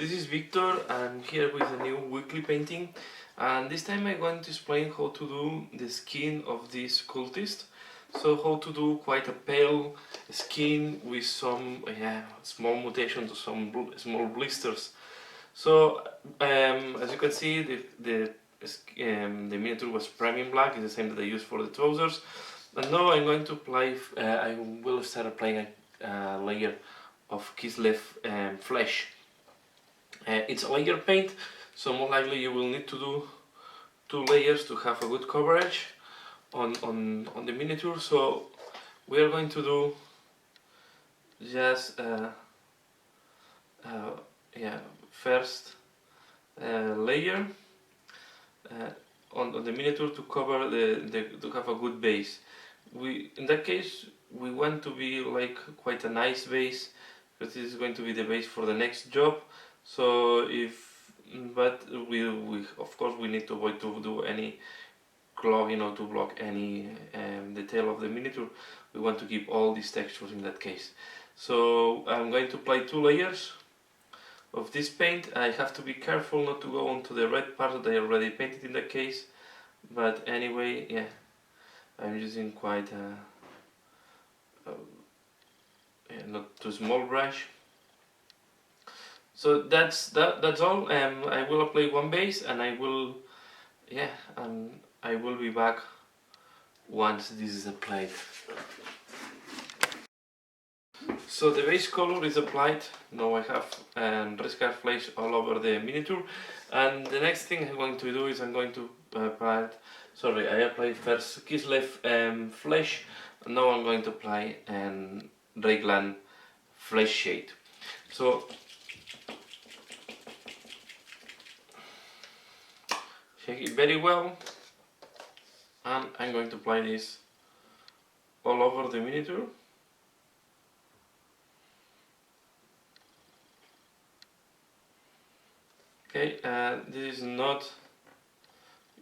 this is Victor. I'm here with a new weekly painting, and this time I'm going to explain how to do the skin of this cultist. So how to do quite a pale skin with some small mutations or some small blisters. So as you can see, the miniature was premium black, it's the same that I used for the trousers. And now I'm going to apply, I will start applying a layer of Kislev flesh. It's a layer paint, so more likely you will need to do 2 layers to have a good coverage on the miniature. So we are going to do just first layer on the miniature to cover to have a good base. In that case we want to be like quite a nice base, because this is going to be the base for the next job. So but we of course we need to avoid to do any clogging or to block any detail of the miniature. We want to keep all these textures in that case. So I'm going to apply 2 layers of this paint. I have to be careful not to go onto the red part that I already painted in that case, but anyway, yeah, I'm using quite a not too small brush. So that's all. I will apply 1 base, and I will be back once this is applied. So the base color is applied. Now I have Reddish flesh all over the miniature, and the next thing I'm going to do is I'm going to apply. Sorry, I applied first Kislev flesh, and now I'm going to apply Raglan flesh shade. So shake it very well, and I'm going to apply this all over the miniature. Okay, this is not,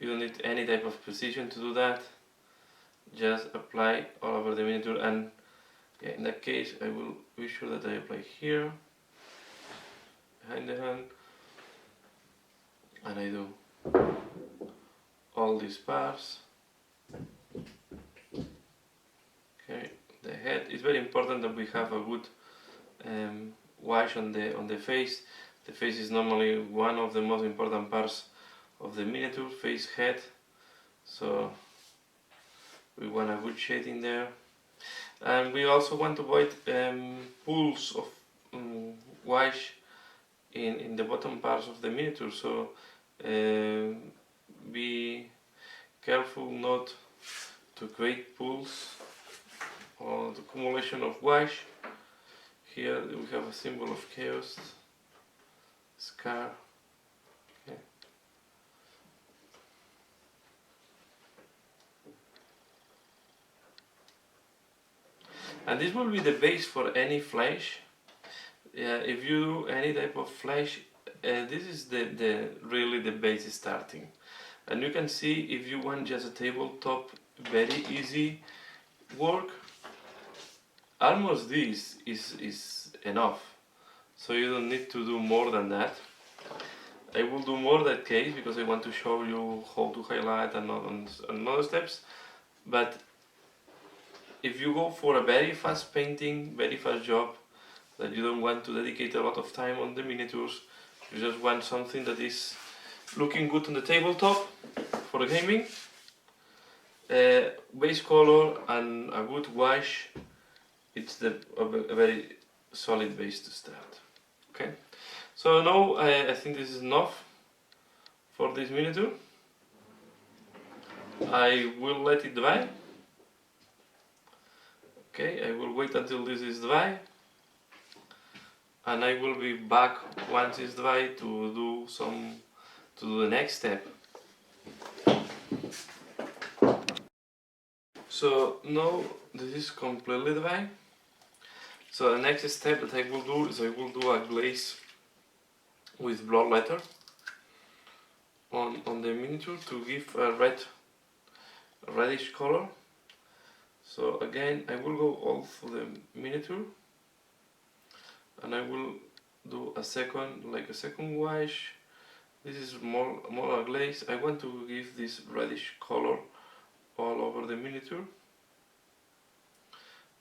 you don't need any type of precision to do that. Just apply all over the miniature, and in that case I will be sure that I apply here, behind the hand, and I do all these parts. Okay, the head is very important that we have a good wash on the face. The face is normally one of the most important parts of the miniature, face, head, so we want a good shade in there. And we also want to avoid pools of wash in the bottom parts of the miniature, so be careful not to create pools or the accumulation of wash. Here we have a symbol of chaos, scar. Okay. And this will be the base for any flesh. If you do any type of flesh, this is really the base starting. And you can see, if you want just a tabletop, very easy work, almost this is enough. So you don't need to do more than that. I will do more that case because I want to show you how to highlight and other steps. But if you go for a very fast painting, very fast job, that you don't want to dedicate a lot of time on the miniatures, you just want something that is looking good on the tabletop for gaming, base color and a good wash, it's a very solid base to start. Okay, so now I think this is enough for this miniature. I will let it dry. Okay, I will wait until this is dry, and I will be back once it's dry to do the next step. So now this is completely dry. So the next step that I will do is I will do a glaze with blood letter on the miniature to give a reddish color. So again I will go all through the miniature, and I will do a second wash. This is more a glaze. I want to give this reddish color all over the miniature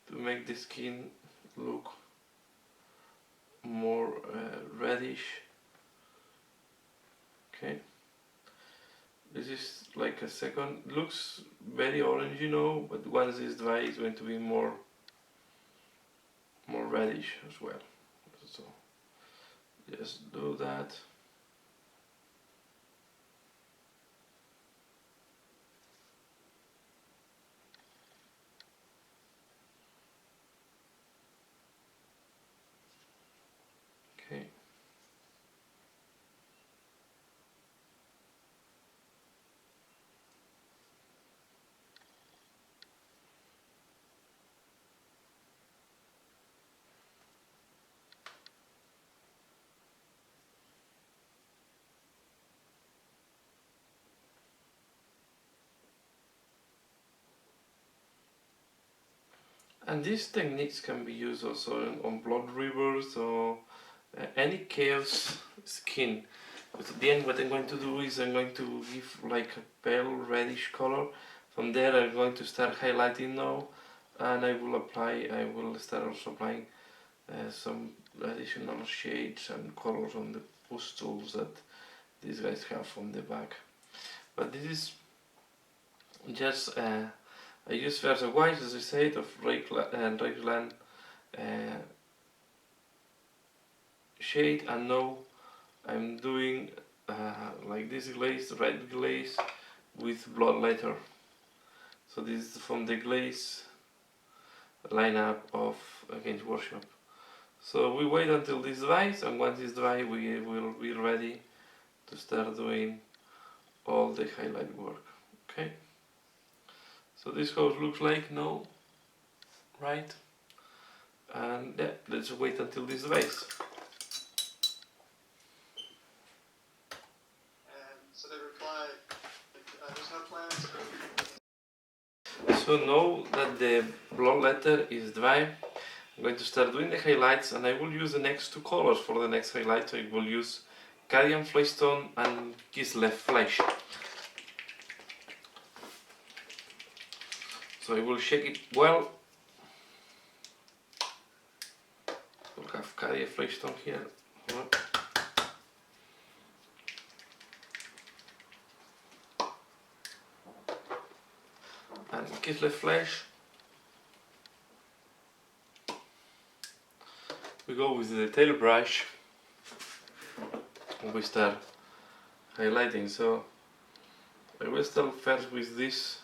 to make the skin look more reddish. Okay, this is like a second, looks very orange, but once it's dry it's going to be more reddish as well. So just do that. Okay. And these techniques can be used also on blood rivers or any chaos skin. But at the end what I'm going to do is I'm going to give like a pale reddish color. From there I'm going to start highlighting now, and I will start also applying some additional shades and colors on the pustules that these guys have on the back. But this is just I use first a white, as I said, of Raglan shade, and now I'm doing like this glaze, red glaze with blood letter. So this is from the glaze lineup of Games Workshop. So we wait until this dries, and once it's dry we will be ready to start doing all the highlight work. Okay, so this house looks like now, right? And yeah, let's wait until this dries. So they replied, there's no plans. So now that the blood letter is dry, I'm going to start doing the highlights, and I will use the next two colors for the next highlight. So I will use Cadian Flagstone and Kislev Flesh. So I will shake it well. We'll have Cadian Flagstone here. And Kislev Flesh. We go with the tail brush and we start highlighting. So I will start first with this,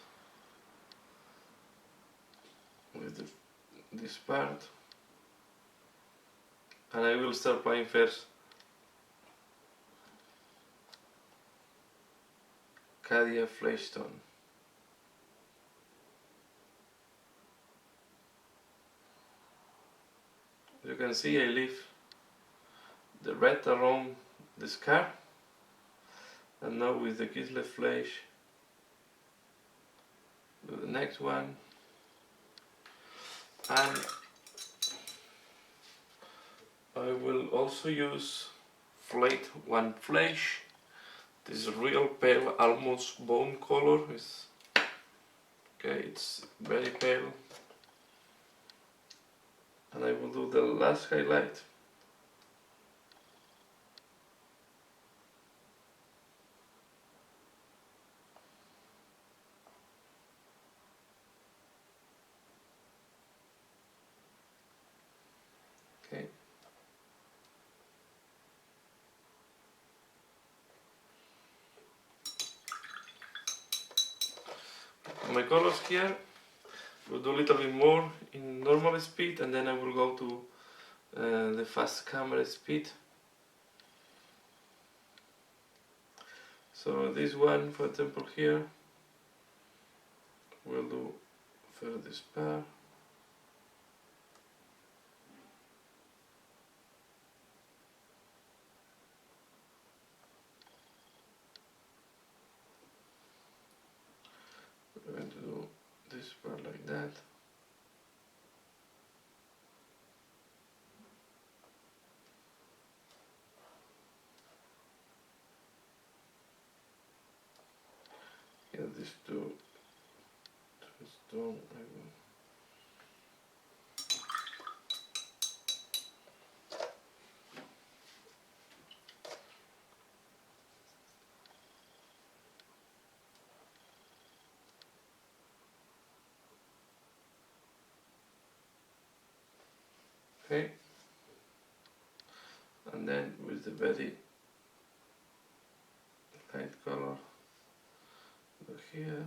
this part, and I will start applying first Cadia Flagstone. As you can see, I leave the red around the scar, and now with the Kislev Flesh do the next one, and I will also use Flate One Flesh. This is real pale, almost bone color. It's very pale, and I will do the last highlight. Okay. My colors here, we'll do a little bit more in normal speed, and then I will go to the fast camera speed. So this one, for example, here we'll do first this part. We're going to do this part like that. this to stone. Okay, and then with the very light color go here.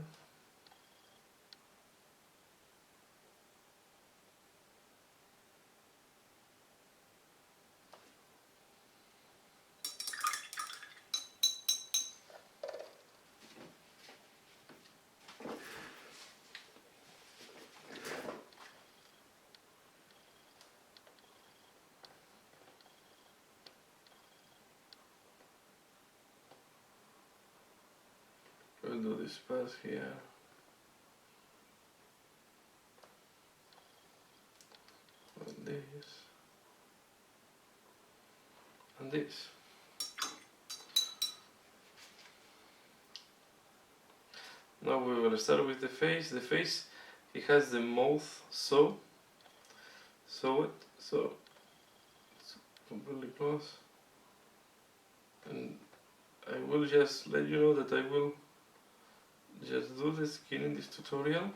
We'll do this pass here. And this. And this. Now we will start with the face. The face, it has the mouth so it, so it's completely close. And I will just let you know that I will just do the skin in this tutorial.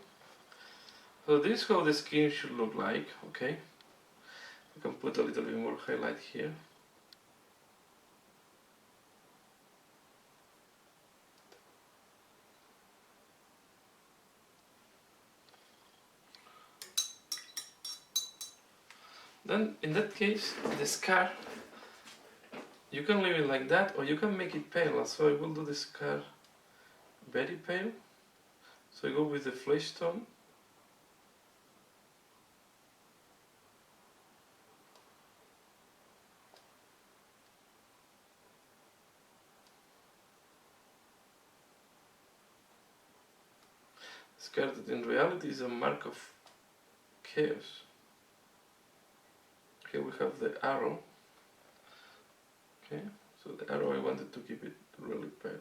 So this is how the skin should look like, okay? I can put a little bit more highlight here. Then in that case, the scar, you can leave it like that or you can make it pale. So I will do the scar very pale. So I go with the flesh tone. Scar that in reality is a mark of chaos. Here we have the arrow. Okay, so the arrow I wanted to keep it really pale.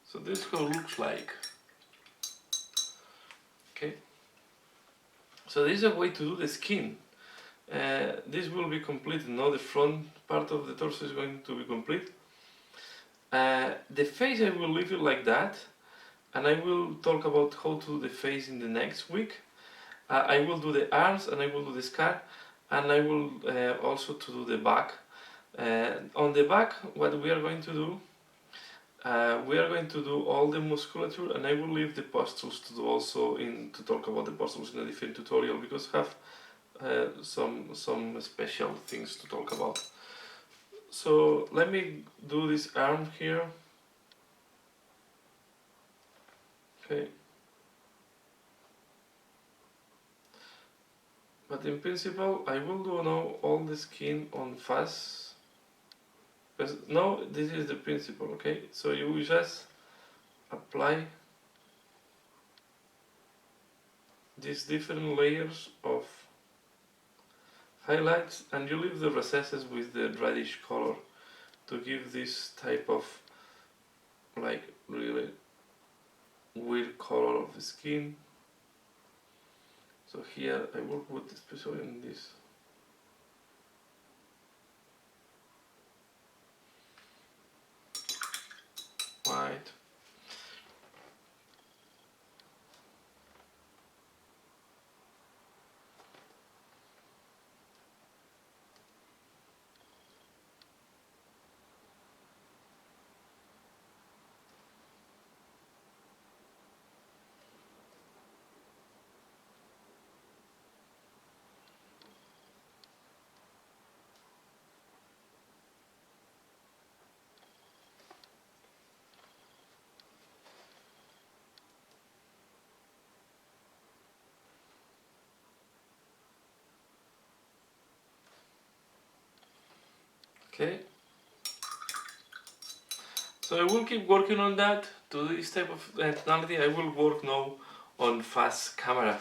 So this is how it looks like. Okay. So this is a way to do the skin. This will be complete. Now the front part of the torso is going to be complete. The face I will leave it like that, and I will talk about how to do the face in the next week. I will do the arms and I will do the scar, and I will also to do the back. On the back, what we are going to do, we are going to do all the musculature, and I will leave the pustules to do also to talk about the pustules in a different tutorial, because I have some special things to talk about. So let me do this arm here. Okay. But in principle, I will do now all the skin on fast. Because now this is the principle, okay? So you will just apply these different layers of highlights, and you leave the recesses with the reddish color to give this type of like really weird color of the skin. So here I will put especially in this white. Okay. So I will keep working on that. To this type of tonality, I will work now on fast camera.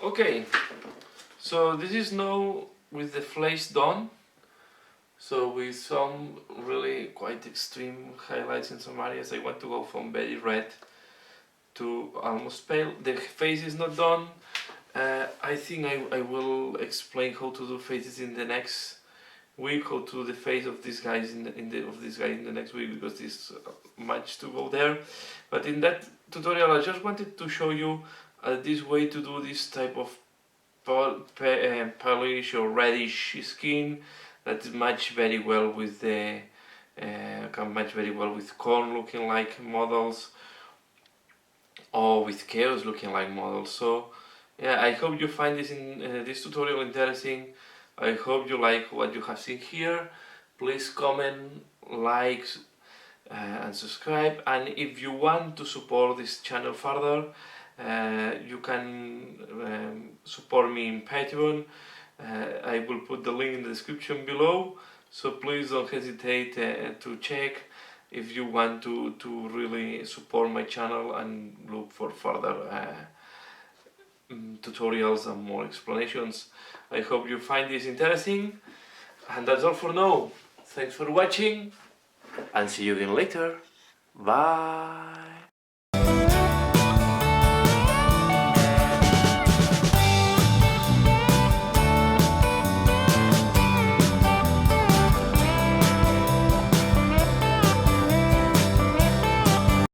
Okay, so this is now with the flesh done. So with some really quite extreme highlights in some areas. I want to go from very red to almost pale. The face is not done. I think I will explain how to do faces in the next week, how to do the face of these guys in the next week, because there's much to go there. But in that tutorial, I just wanted to show you this way to do this type of palish or reddish skin that match very well with the can match very well with Khorne looking like models, or with chaos looking like models. So yeah, I hope you find this in this tutorial interesting. I hope you like what you have seen here. Please comment, like, and subscribe. And if you want to support this channel further, you can support me in Patreon. I will put the link in the description below, so please don't hesitate to check if you want to really support my channel and look for further tutorials and more explanations. I hope you find this interesting, and that's all for now. Thanks for watching, and see you again later. Bye.